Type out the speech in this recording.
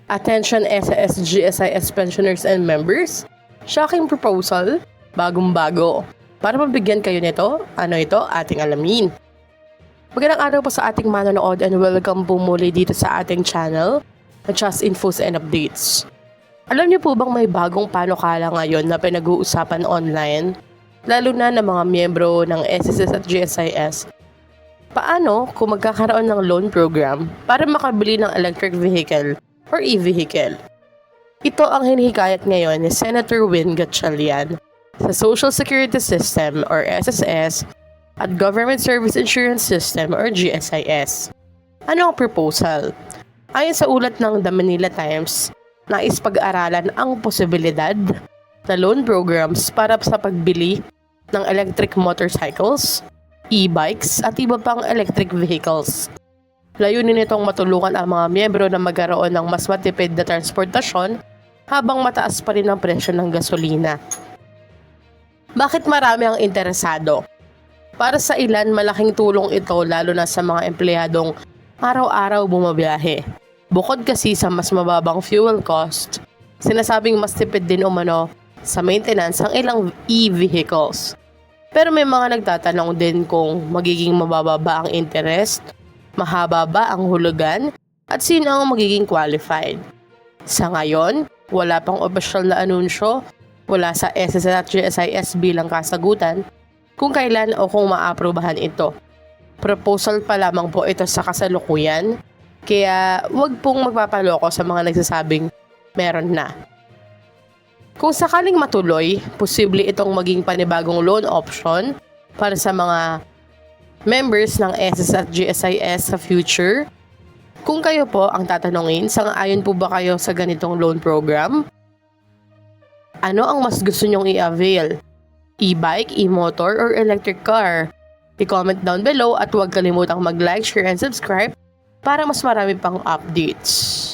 Attention SAS GSIS pensioners and members. Shocking proposal, bagong-bago. Para mabigyan kayo nito, ano ito, ating alamin. Magandang araw po sa ating manonood and welcome po muli dito sa ating channel na Just Infos and Updates. Alam niyo po bang may bagong panukala ngayon na pinag-uusapan online, lalo na ng mga miyembro ng SSS at GSIS? Paano kung magkakaroon ng loan program para makabili ng electric vehicle or e-vehicle? Ito ang hinihikayat ngayon ni Senator Win Gatchalian sa Social Security System or SSS at Government Service Insurance System or GSIS. Ano ang proposal? Ayon sa ulat ng The Manila Times, nais pag-aralan ang posibilidad na loan programs para sa pagbili ng electric motorcycles, e-bikes at iba pang electric vehicles. Layunin nitong matulungan ang mga miyembro na magkaroon ng mas matipid na transportasyon habang mataas pa rin ang presyo ng gasolina. Bakit marami ang interesado? Para sa ilan, malaking tulong ito lalo na sa mga empleyadong araw-araw bumabiyahe. Bukod kasi sa mas mababang fuel cost, sinasabing mas tipid din umano sa maintenance ang ilang e-vehicles. Pero may mga nagtatanong din kung magiging mababa ba ang interest, mahaba ba ang hulugan, at sino ang magiging qualified. Sa ngayon, wala pang opisyal na anunsyo wala sa SSS at GSIS bilang kasagutan kung kailan o kung maaprubahan ito. Proposal pa lamang po ito sa kasalukuyan, kaya wag pong magpapaloko sa mga nagsasabing meron na. Kung sakaling matuloy, posible itong maging panibagong loan option para sa mga members ng SSS at GSIS sa future. Kung kayo po ang tatanungin, sang-ayon po ba kayo sa ganitong loan program? Ano ang mas gusto nyong i-avail? E-bike, e-motor, or electric car? I-comment down below at huwag kalimutang mag-like, share, and subscribe para mas marami pang updates.